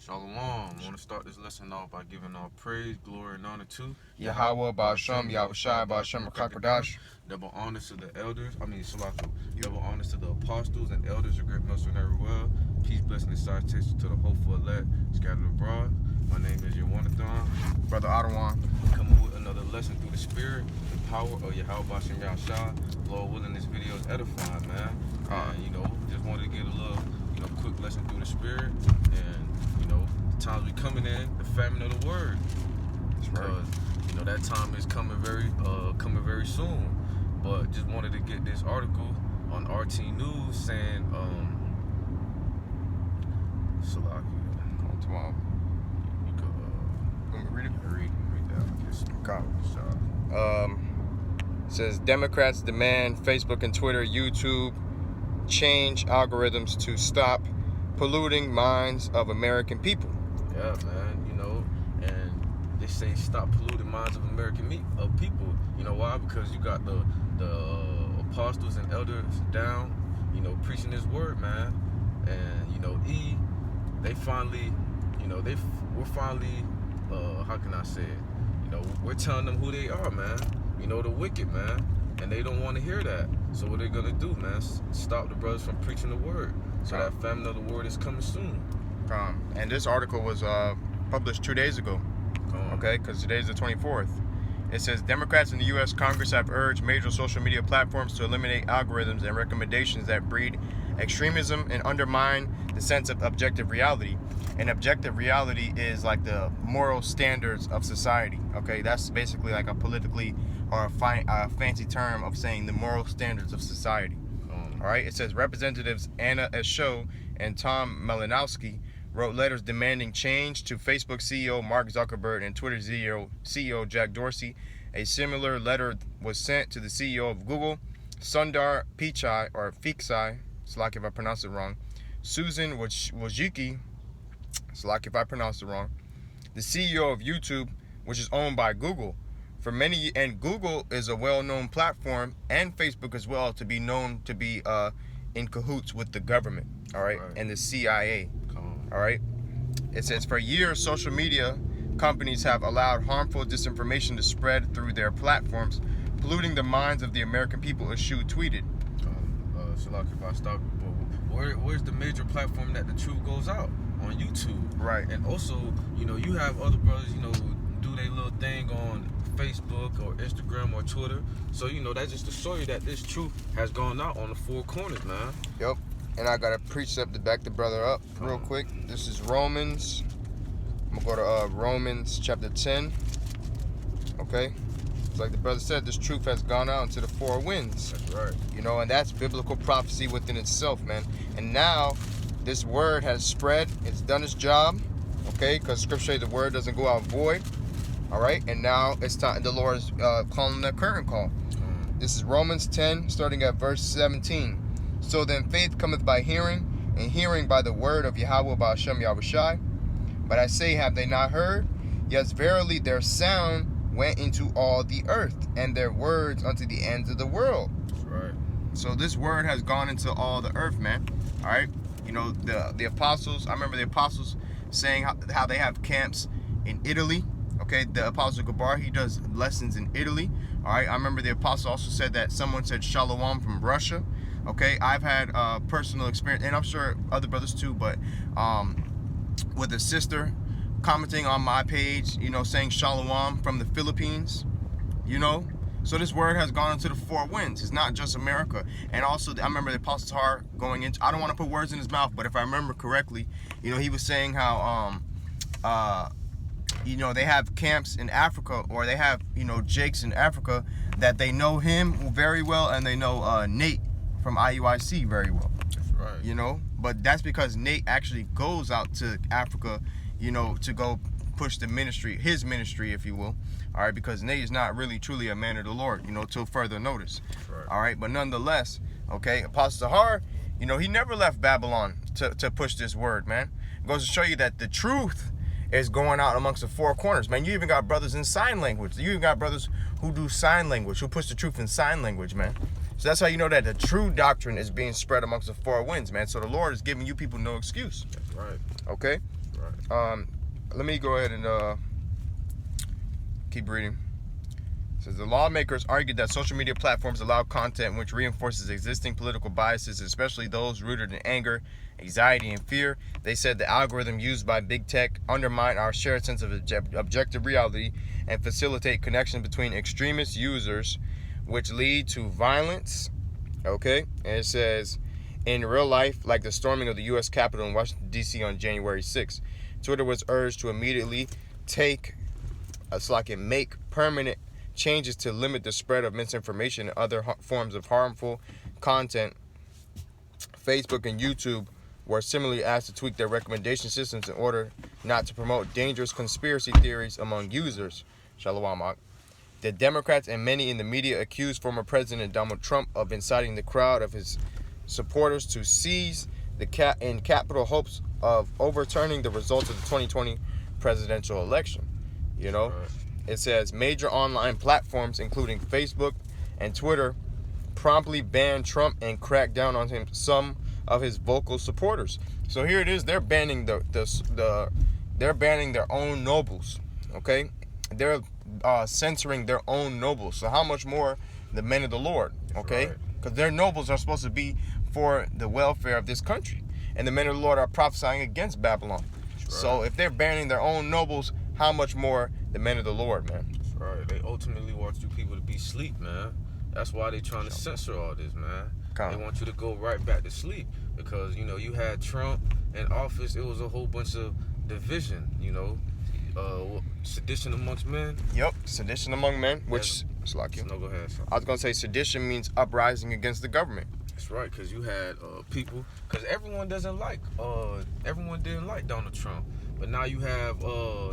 Shalom. I want to start this lesson off by giving all praise, glory, and honor to Yahweh, Ba'Shem, Yahushai, Ba'Shem, Kakadash. Double honors to the elders. Salatu. Double honors to the apostles and elders of great mercenary well. Peace, blessing, and salutation to the hopeful elect scattered abroad. My name is Yawanathan. Brother Ottawa. Coming with another lesson through the spirit and power of Yahweh, Ba'Shem, Yahushai. Lord willing, this video is edifying, man. And, just wanted to get a little, quick lesson through the spirit. And, the times we coming in, the famine of the word. That's right. Because, that time is coming very soon. But just wanted to get this article on RT News saying, Salaki. On tomorrow. You could, Let me read it. Read that, I guess. Okay. It says Democrats demand Facebook and Twitter, YouTube change algorithms to stop polluting minds of American people. Yeah, man. And they say stop polluting minds of American people. You know why? Because you got the apostles and elders down, preaching this word, man. And they finally, we're finally, how can I say it? We're telling them who they are, man. The wicked, man. And they don't want to hear that. So what they're gonna do, man? Stop the brothers from preaching the word. So that famine of the word is coming soon. And this article was published 2 days ago. Okay, because today's the 24th. It says Democrats in the U.S. Congress have urged major social media platforms to eliminate algorithms and recommendations that breed extremism and undermine the sense of objective reality. And objective reality is like the moral standards of society. Okay, that's basically like a politically or a fancy term of saying the moral standards of society. All right, it says Representatives Anna Esho and Tom Malinowski wrote letters demanding change to Facebook CEO Mark Zuckerberg and Twitter CEO Jack Dorsey. A similar letter was sent to the CEO of Google, Sundar Pichai, or Pichai, Slack if I pronounce it wrong, Susan Wojcicki, Slack if I pronounce it wrong, the CEO of YouTube, which is owned by Google. And Google is a well-known platform, and Facebook as well, to be known to be in cahoots with the government, all right, and the CIA. All right. It says for years, social media companies have allowed harmful disinformation to spread through their platforms, polluting the minds of the American people, as Shu tweeted. Salaki, if I stop, where's the major platform that the truth goes out? On YouTube. Right. And also, you have other brothers, do their little thing on Facebook or Instagram or Twitter. So, that's just to show you that this truth has gone out on the four corners, man. Yep. And I got a precept to back the brother up real quick. This is Romans. I'm going to go to Romans chapter 10. Okay. It's like the brother said, this truth has gone out into the four winds. That's right. And that's biblical prophecy within itself, man. And now this word has spread. It's done its job. Okay. Because scripture, the word doesn't go out void. All right. And now it's time. The Lord is calling the curtain call. This is Romans 10, starting at verse 17. So then faith cometh by hearing, and hearing by the word of Yahweh Ba'Shem Yahushai. But I say, have they not heard? Yes, verily their sound went into all the earth, and their words unto the ends of the world. That's right. So this word has gone into all the earth, man. All right. The apostles, I remember the apostles saying how they have camps in Italy. Okay, the apostle Gabar, he does lessons in Italy. All right, I remember the apostle also said that someone said shalom from Russia. Okay, I've had personal experience, and I'm sure other brothers too, but with a sister commenting on my page, saying shalom from the Philippines, So this word has gone into the four winds. It's not just America. And also, I remember the Apostle Har going into, I don't want to put words in his mouth, but if I remember correctly, he was saying how, they have camps in Africa, or they have, Jakes in Africa, that they know him very well, and they know Nate from IUIC very well. That's right. But that's because Nate actually goes out to Africa, to go push the ministry, his ministry, if you will. All right, because Nate is not really truly a man of the Lord, till further notice. That's right. All right, but nonetheless, okay, Apostle Har, he never left Babylon to push this word, man. It goes to show you that the truth is going out amongst the four corners, man. You even got brothers in sign language. You even got brothers who do sign language, who push the truth in sign language, man. So that's how you know that the true doctrine is being spread amongst the four winds, man. So the Lord is giving you people no excuse. That's right. Okay? Right. Let me go ahead and keep reading. It says the lawmakers argued that social media platforms allow content which reinforces existing political biases, especially those rooted in anger, anxiety, and fear. They said the algorithm used by big tech undermine our shared sense of objective reality and facilitate connection between extremist users, which lead to violence. Okay, and it says in real life, like the storming of the U.S. Capitol in Washington, D.C. on January 6th, Twitter was urged to immediately make permanent changes to limit the spread of misinformation and other forms of harmful content. Facebook and YouTube were similarly asked to tweak their recommendation systems in order not to promote dangerous conspiracy theories among users. Shalom. The Democrats and many in the media accused former President Donald Trump of inciting the crowd of his supporters to seize the Capitol hopes of overturning the results of the 2020 presidential election. You know? Right. It says major online platforms, including Facebook and Twitter, promptly banned Trump and cracked down on some of his vocal supporters. So here it is. They're banning they're banning their own nobles. Okay, they're censoring their own nobles. So how much more the men of the Lord? Okay, because their nobles are supposed to be for the welfare of this country, and the men of the Lord are prophesying against Babylon. Right. So if they're banning their own nobles, how much more the men of the Lord, man? That's right. They ultimately want you people to be asleep, man. That's why they trying to censor all this, man. They want you to go right back to sleep because, you know, you had Trump in office. It was a whole bunch of division, you know, sedition amongst men. Yep, sedition among men, which is like you. No, go ahead. Son. I was going to say sedition means uprising against the government. That's right, because you had people, because everyone didn't like Donald Trump. But now you have,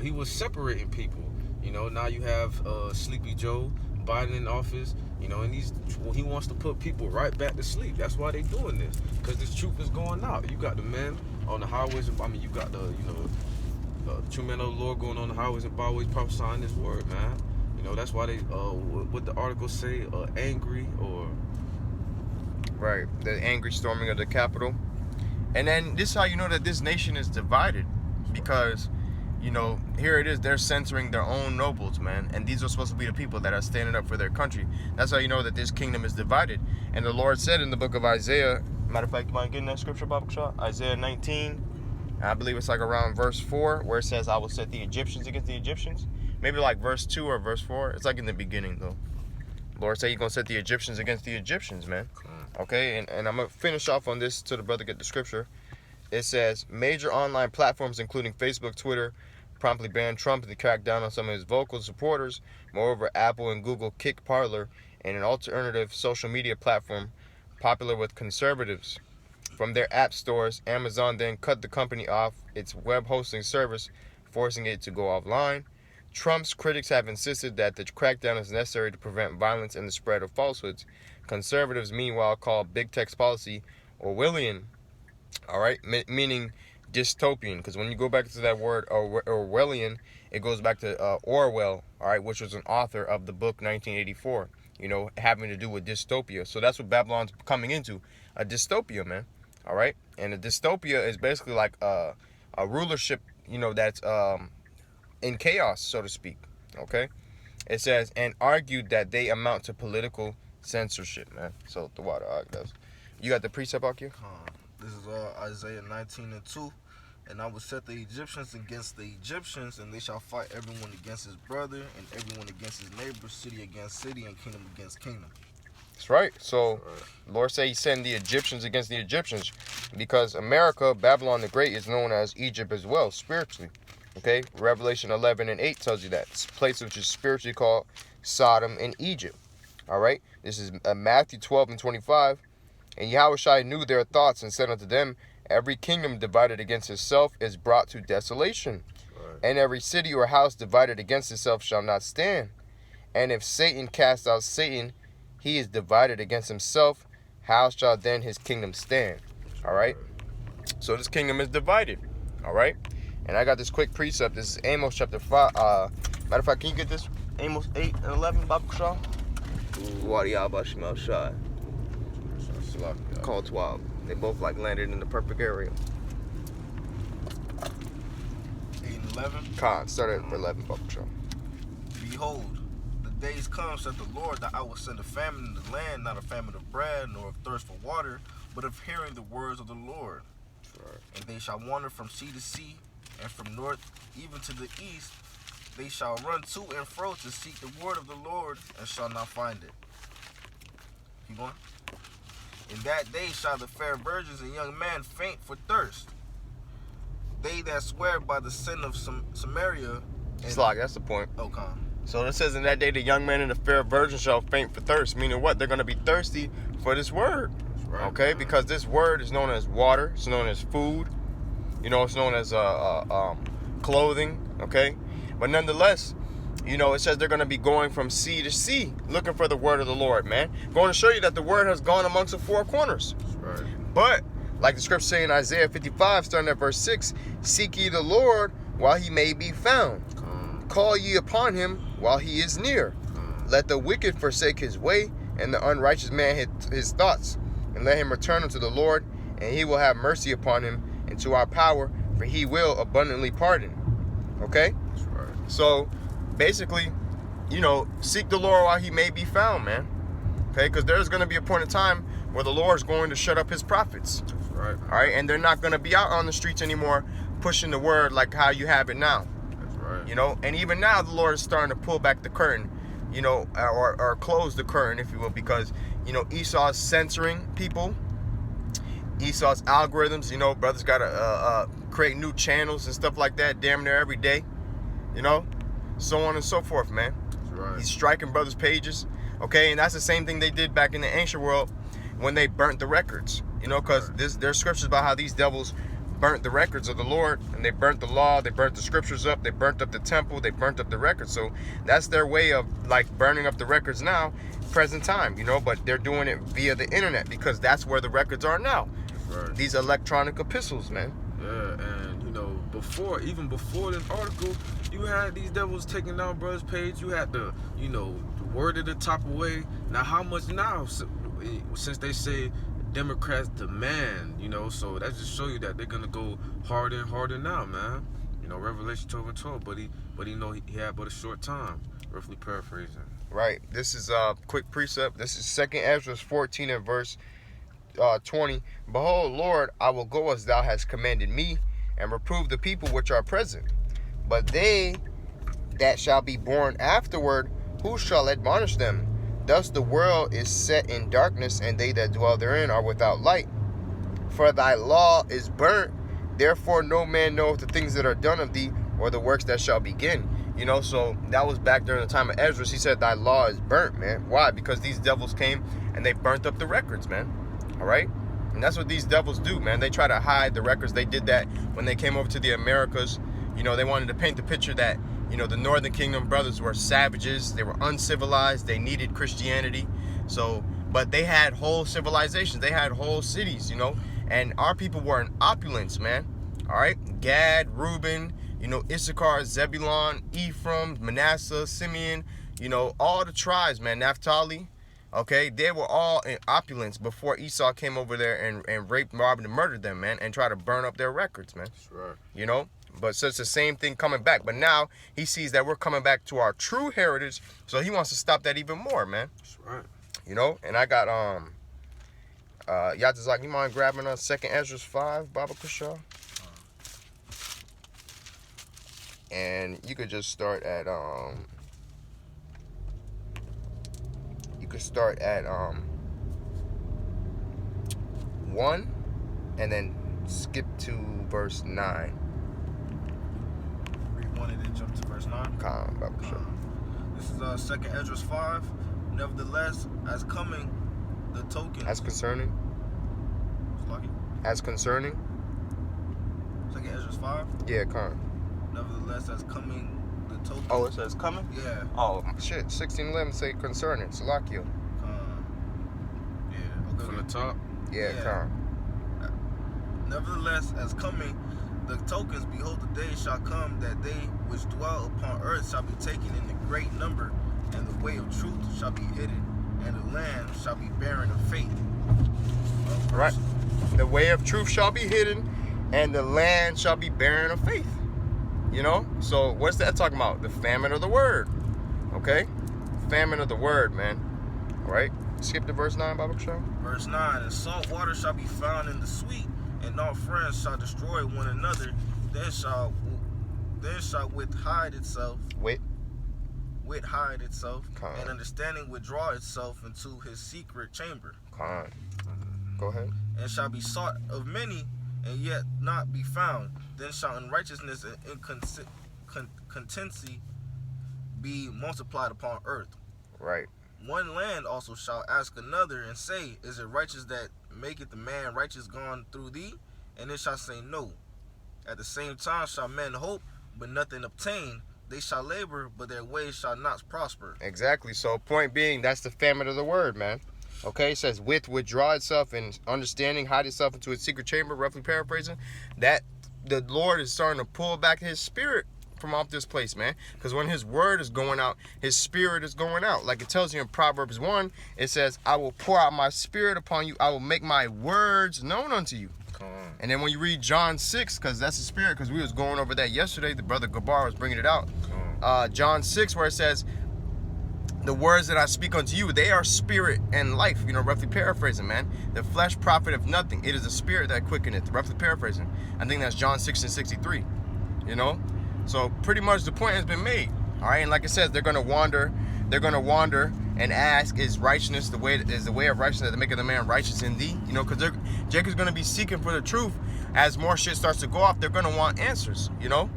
he was separating people. You know, now you have Sleepy Joe Biden in office. You know, and he wants to put people right back to sleep. That's why they doing this, because this truth is going out. You got the men on the highways. I mean, you got the, you know, true men of the Lord going on the highways and byways prophesying this word, man. You know, that's why they, what the article say, angry or... Right, the angry storming of the Capitol. And then this is how you know that this nation is divided. Because, you know, here it is, they're censoring their own nobles, man. And these are supposed to be the people that are standing up for their country. That's how you know that this kingdom is divided. And the Lord said in the book of Isaiah, matter of fact, you mind getting that scripture, Bible Shah? Isaiah 19, I believe it's like around verse 4, where it says, I will set the Egyptians against the Egyptians. Maybe like verse 2 or verse 4. It's like in the beginning, though. Lord said he's going to set the Egyptians against the Egyptians, man. Okay, and I'm going to finish off on this till the brother get the scripture. It says, major online platforms, including Facebook, Twitter, promptly banned Trump and cracked down on some of his vocal supporters. Moreover, Apple and Google kicked Parler, and an alternative social media platform popular with conservatives, from their app stores. Amazon then cut the company off its web hosting service, forcing it to go offline. Trump's critics have insisted that the crackdown is necessary to prevent violence and the spread of falsehoods. Conservatives, meanwhile, call big tech's policy Orwellian, all right, meaning dystopian, because when you go back to that word Orwellian, it goes back to Orwell, all right, which was an author of the book 1984, you know, having to do with dystopia. So that's what Babylon's coming into, a dystopia, man, all right? And a dystopia is basically like a rulership, you know, that's in chaos, so to speak, okay? It says, and argued that they amount to political censorship, man. So the water does. You got the precept out here? This is Isaiah 19:2. And I will set the Egyptians against the Egyptians, and they shall fight everyone against his brother, and everyone against his neighbor, city against city, and kingdom against kingdom. That's right. So, Lord say he sent the Egyptians against the Egyptians, because America, Babylon the Great, is known as Egypt as well, spiritually. Okay? Revelation 11:8 tells you that. It's a place which is spiritually called Sodom and Egypt. All right? This is Matthew 12:25. And Yahushua knew their thoughts and said unto them, every kingdom divided against itself is brought to desolation. Right. And every city or house divided against itself shall not stand. And if Satan cast out Satan, he is divided against himself. How shall then his kingdom stand? All right? So this kingdom is divided. All right? And I got this quick precept. This is Amos chapter 5. Matter of fact, can you get this? Amos 8:11, Babu Shah? Call 12. They both like landed in the perfect area. 11. Start at 11, Bubba Show. Behold, the days come, said the Lord, that I will send a famine in the land, not a famine of bread, nor of thirst for water, but of hearing the words of the Lord. Right. And they shall wander from sea to sea, and from north even to the east. They shall run to and fro to seek the word of the Lord, and shall not find it. Keep going. In that day shall the fair virgins and young men faint for thirst. They that swear by the sin of Samaria. That's the point. Oh, come. So it says, in that day the young man and the fair virgin shall faint for thirst. Meaning what? They're going to be thirsty for this word. Right, okay? man. Because this word is known as water. It's known as food. You know, it's known as clothing. Okay? But nonetheless, you know, it says they're going to be going from sea to sea, looking for the word of the Lord, man. Going to show you that the word has gone amongst the four corners. Right. But, like the scripture saying in Isaiah 55, starting at verse 6, seek ye the Lord while he may be found. Call ye upon him while he is near. Let the wicked forsake his way, and the unrighteous man his thoughts. And let him return unto the Lord, and he will have mercy upon him, and to our power, for he will abundantly pardon. Okay? That's right. So, basically, you know, seek the Lord while he may be found, man. Okay? Because there's going to be a point in time where the Lord is going to shut up his prophets. That's right. All right? And they're not going to be out on the streets anymore pushing the word like how you have it now. That's right. You know? And even now, the Lord is starting to pull back the curtain, you know, or close the curtain, if you will, because, you know, Esau's censoring people. Esau's algorithms, you know, brothers got to create new channels and stuff like that damn near every day. You know? So on and so forth, man. That's right. He's striking brothers' pages. Okay? And that's the same thing they did back in the ancient world when they burnt the records. You know, because there's scriptures about how these devils burnt the records of the Lord, and they burnt the law, they burnt the scriptures up, they burnt up the temple, they burnt up the records. So that's their way of like burning up the records now, present time, you know, but they're doing it via the internet because that's where the records are now. Right. These electronic epistles, man. Yeah, and you know, even before this article, you had these devils taking down brothers' page. You had the, you know, the word at the top away. Now, how much now? Since they say Democrats demand, you know, so that just show you that they're gonna go harder and harder now, man. You know, Revelation 12:12, but he know he had but a short time. Roughly paraphrasing. Right. This is a quick precept. This is 2 Ezra 14 and verse 20. Behold, Lord, I will go as thou hast commanded me, and reprove the people which are present. But they that shall be born afterward, who shall admonish them? Thus the world is set in darkness, and they that dwell therein are without light. For thy law is burnt, therefore no man knoweth the things that are done of thee, or the works that shall begin. You know, so that was back during the time of Ezra. He said thy law is burnt, man. Why? Because these devils came and they burnt up the records, man. All right? And that's what these devils do, man. They try to hide the records. They did that when they came over to the Americas. You know, they wanted to paint the picture that, you know, the Northern Kingdom brothers were savages. They were uncivilized. They needed Christianity. So, but they had whole civilizations. They had whole cities, you know. And our people were in opulence, man. All right? Gad, Reuben, you know, Issachar, Zebulon, Ephraim, Manasseh, Simeon, you know, all the tribes, man. Naphtali. Okay, they were all in opulence before Esau came over there and raped, robbed, and murdered them, man, and tried to burn up their records, man. That's right. You know, but so it's the same thing coming back. But now he sees that we're coming back to our true heritage, so he wants to stop that even more, man. That's right. You know, and I got Yatazak, you mind grabbing 2 Ezra 5, Baba Kushaw? And you could just start at you could start at 1 and then skip to verse 9. Read 1 and then jump to verse 9. Calm, Baba Kushaw. This is 2 Ezra 5. Nevertheless, as coming the tokens. As concerning? As concerning? 2 Ezra 5. Yeah, calm. Nevertheless, as coming the tokens. Oh, it says coming? Yeah. Oh, shit. 16:11 say concerning. Salakio. Yeah. Okay. From the top. Yeah, Yeah. calm. Nevertheless, as coming the tokens, behold, the day shall come that they which dwell upon earth shall be taken in a great number, and the way of truth shall be hidden, and the land shall be barren of faith. Right. The way of truth shall be hidden, and the land shall be barren of faith. You know? So what's that talking about? The famine of the word. Okay? Famine of the word, man. All right? Skip to verse 9, Baba Show. Verse 9, and salt water shall be found in the sweet, and all friends shall destroy one another. Then shall wit hide itself. Wit hide itself, and understanding withdraw itself into his secret chamber. Go ahead. And shall be sought of many, and yet not be found. Then shall unrighteousness and incontinency be multiplied upon earth. Right. One land also shall ask another, and say, Is it righteous that maketh the man righteous gone through thee? And it shall say, No. At the same time shall men hope, but nothing obtain. They shall labor, but their ways shall not prosper. Exactly. So point being, that's the famine of the word, man. Okay, it says withdraw itself and understanding, hide itself into its secret chamber, roughly paraphrasing. That the Lord is starting to pull back his spirit from off this place, man. Because when his word is going out, his spirit is going out. Like it tells you in Proverbs 1, it says, I will pour out my spirit upon you. I will make my words known unto you. And then when you read John 6, because that's the spirit, because we was going over that yesterday, the brother Gabar was bringing it out. John 6, where it says, the words that I speak unto you, they are spirit and life. You know, roughly paraphrasing, man. The flesh profiteth nothing. It is the spirit that quickeneth. Roughly paraphrasing. I think that's John 6 and 63. You know? So pretty much the point has been made. All right, and like it says, they're gonna wander and ask, is righteousness the way of righteousness that maketh the man righteous in thee? You know, because Jacob's gonna be seeking for the truth. As more shit starts to go off, they're gonna want answers, you know.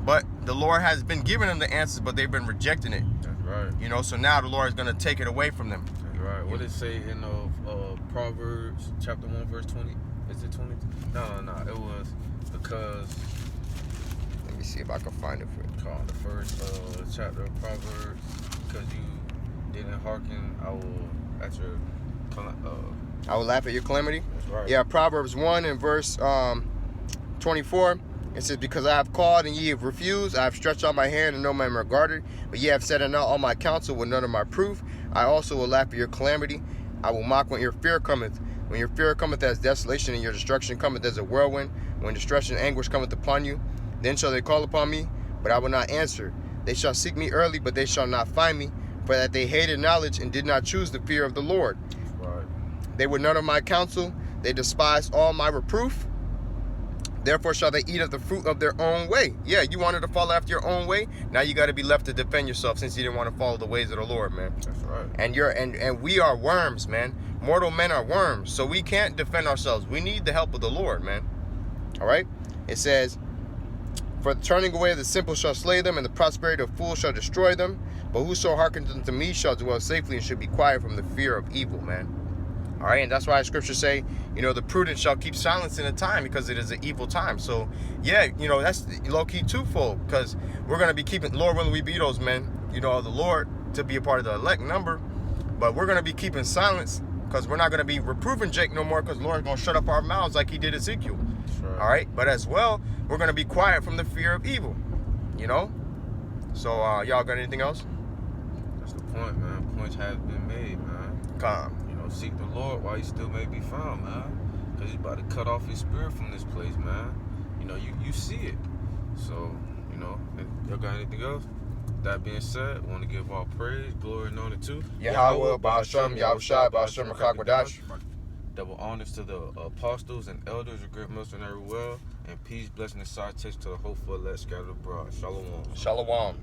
But the Lord has been giving them the answers, but they've been rejecting it. That's right. You know, so now the Lord is gonna take it away from them. That's right. What did it say in Proverbs chapter 1 verse 20? Is it 20? No. It was because. Let me see if I can find it for you. The first chapter of Proverbs, because you didn't hearken, I will laugh at your calamity. That's right. Yeah, Proverbs 1 and verse 24. It says, because I have called and ye have refused, I have stretched out my hand and no man regarded, but ye have set at naught all my counsel with none of my proof. I also will laugh at your calamity. I will mock when your fear cometh. When your fear cometh as desolation, and your destruction cometh as a whirlwind, when distress and anguish cometh upon you, then shall they call upon me, but I will not answer. They shall seek me early, but they shall not find me, for that they hated knowledge and did not choose the fear of the Lord. Right. They were none of my counsel. They despised all my reproof. Therefore shall they eat of the fruit of their own way. Yeah, you wanted to follow after your own way. Now you got to be left to defend yourself, since you didn't want to follow the ways of the Lord, man. That's right. And we are worms, man. Mortal men are worms, so we can't defend ourselves. We need the help of the Lord, man. All right. It says, for the turning away of the simple shall slay them, and the prosperity of fools shall destroy them. But whoso hearkens unto me shall dwell safely, and should be quiet from the fear of evil, man. All right, and that's why scriptures say, you know, the prudent shall keep silence in a time, because it is an evil time. So, yeah, you know, that's low-key twofold, because we're going to be keeping, Lord willing, we be those men, you know, the Lord, to be a part of the elect number. But we're going to be keeping silence, because we're not going to be reproving Jake no more, because the Lord's going to shut up our mouths like he did Ezekiel. Right. All right, but as well, we're going to be quiet from the fear of evil, you know. So, y'all got anything else? That's the point, man. Points have been made, man. Calm. Seek the Lord while he still may be found, man. Because he's about to cut off his spirit from this place, man. You know, you see it. So, you know, y'all got anything else? That being said, I want to give all praise, glory, and honor to Yahweh, Ba'ashem, Yahushua, Ba'ashem, Mechagwadash. Double honors to the apostles and elders of great mercy and every well. And peace, blessing, and salutation to the hopeful elect scattered abroad. Shalom. Shalom.